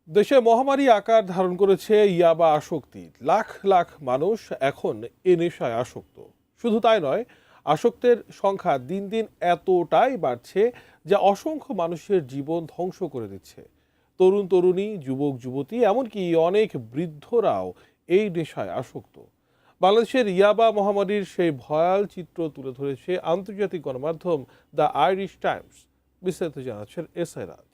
দেশে মহামারী আকার ধারণ করেছে ইয়াবা আসক্তি। লাখ লাখ মানুষ এখন এ নেশায় আসক্ত। শুধু তাই নয়, আসক্তের সংখ্যা দিন দিন এতটাই বাড়ছে যা অসংখ্য মানুষের জীবন ধ্বংস করে দিচ্ছে। তরুণ তরুণী, যুবক যুবতী, এমনকি অনেক বৃদ্ধরাও এই নেশায় আসক্ত। বাংলাদেশের ইয়াবা মহামারীর সেই ভয়াল চিত্র তুলে ধরেছে আন্তর্জাতিক গণমাধ্যম দ্য আইরিশ টাইমস। বিস্তারিত জানাচ্ছেন এসআই রাজ।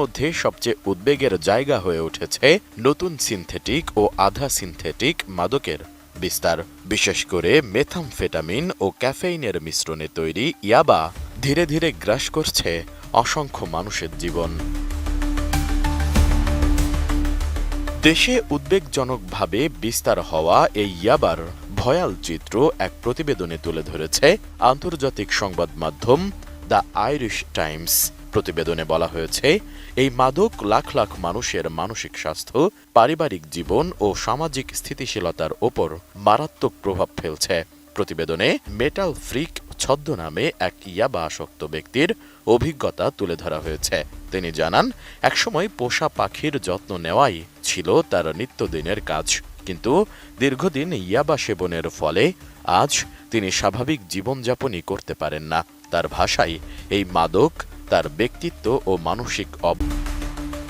মধ্যে সবচেয়ে উদ্বেগের জায়গা হয়ে উঠেছে নতুন সিনথেটিক ও আধা সিনথেটিক মাদকের বিস্তার। বিশেষ করে মেথামফেটামিন ও ক্যাফেইনের মিশ্রণে তৈরি ইয়াবা ধীরে ধীরে গ্রাস করছে অসংখ্য মানুষের জীবন। দেশে উদ্বেগজনকভাবে বিস্তার হওয়া এই ইয়াবার ভয়াল চিত্র এক প্রতিবেদনে তুলে ধরেছে আন্তর্জাতিক সংবাদ মাধ্যম দ্য আইরিশ টাইমস। প্রতিবেদনে বলা হয়েছে, এই মাদক লাখ লাখ মানুষের মানসিক স্বাস্থ্য, পারিবারিক জীবন ও সামাজিক স্থিতিশীলতার ওপর মারাত্মক প্রভাব ফেলছে। প্রতিবেদনে মেটাল ফ্রিক ছদ্মনামে এক ইয়াবা আসক্ত ব্যক্তির অভিজ্ঞতা তুলে ধরা হয়েছে। তিনি জানান, একসময় পোষা পাখির যত্ন নেওয়াই ছিল তার নিত্যদিনের কাজ, কিন্তু দীর্ঘদিন ইয়াবা সেবনের ফলে আজ তিনি স্বাভাবিক জীবনযাপনই করতে পারেন না। তার ভাষায়, এই মাদক তার ব্যক্তিত্ব ও মানসিক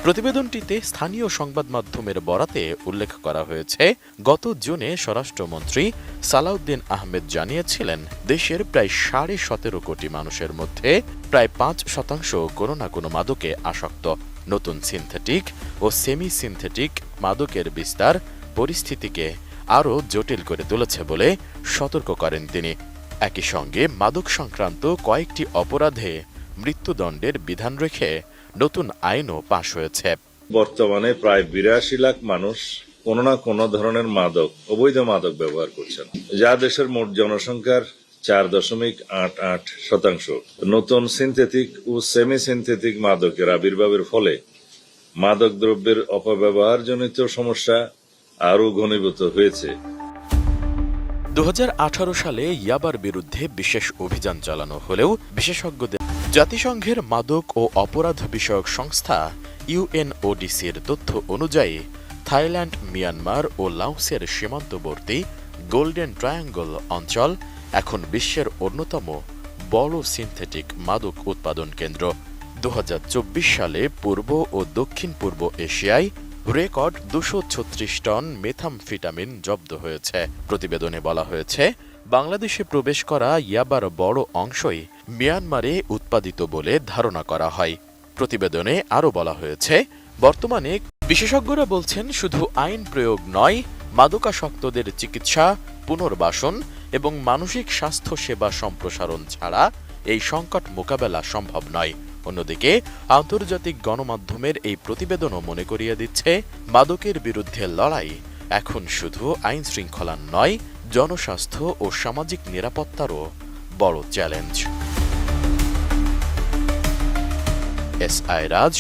প্রতিবেদনটিতে স্থানীয় সংবাদ মাধ্যমের বরাতে উল্লেখ করা হয়েছে, গত জুনে স্বরাষ্ট্রমন্ত্রী সালাউদ্দিন আহমেদ জানিয়েছিলেন, দেশের প্রায় 17.5 কোটি মানুষের মধ্যে প্রায় 5% কোনো না কোনো মাদকে আসক্ত। নতুন সিনথেটিক ও সেমি সিনথেটিক মাদকের বিস্তার পরিস্থিতিকে আরও জটিল করে তুলেছে বলে সতর্ক করেন তিনি। একই সঙ্গে মাদক সংক্রান্ত কয়েকটি অপরাধে মৃত্যুদণ্ডের বিধান রেখে নতুন আইনও পাশ হয়েছে। বর্তমানে প্রায় 82 লাখ মানুষ কোনো না কোনো ধরনের মাদক, অবৈধ মাদক ব্যবহার করছেন, যা দেশের মোট জনসংখ্যার 4.88%। নতুন সিনথেটিক ও সেমি সিনথেটিক মাদকের আবির্ভাবের ফলে মাদক দ্রব্যের অপব্যবহারজনিত সমস্যা আরও ঘনীভূত হয়েছে। 2018 সালে ইয়াবার বিরুদ্ধে বিশেষ অভিযান চালানো হলেও বিশেষজ্ঞদের জাতিসংঘের মাদক ও অপরাধ বিষয়ক সংস্থা ইউএনওডিসির তথ্য অনুযায়ী থাইল্যান্ড, মিয়ানমার ও লাওসের সীমান্তবর্তী গোল্ডেন ট্রায়াঙ্গল অঞ্চল এখন বিশ্বের অন্যতম বড় সিনথেটিক মাদক উৎপাদন কেন্দ্র। 2024 সালে পূর্ব ও দক্ষিণ পূর্ব এশিয়ায় রেকর্ড 236 টন মেথামফেটামিন জব্দ হয়েছে। প্রতিবেদনে বলা হয়েছে, বাংলাদেশে প্রবেশ করা ইয়াবার বড় অংশই মিয়ানমারে উৎপাদিত বলে ধারণা করা হয়। প্রতিবেদনে আরও বলা হয়েছে, বর্তমানে বিশেষজ্ঞরা বলছেন, শুধু আইন প্রয়োগ নয়, মাদকাসক্তদের চিকিৎসা, পুনর্বাসন এবং মানসিক স্বাস্থ্য সেবা সম্প্রসারণ ছাড়া এই সংকট মোকাবেলা সম্ভব নয়। অন্যদিকে আন্তর্জাতিক গণমাধ্যমের এই প্রতিবেদনও মনে করিয়ে দিচ্ছে, মাদকের বিরুদ্ধে লড়াই এখন শুধু আইন শৃঙ্খলা নয়, জনস্বাস্থ্য ও সামাজিক নিরাপত্তারও বড় চ্যালেঞ্জ। এসআই রাজ,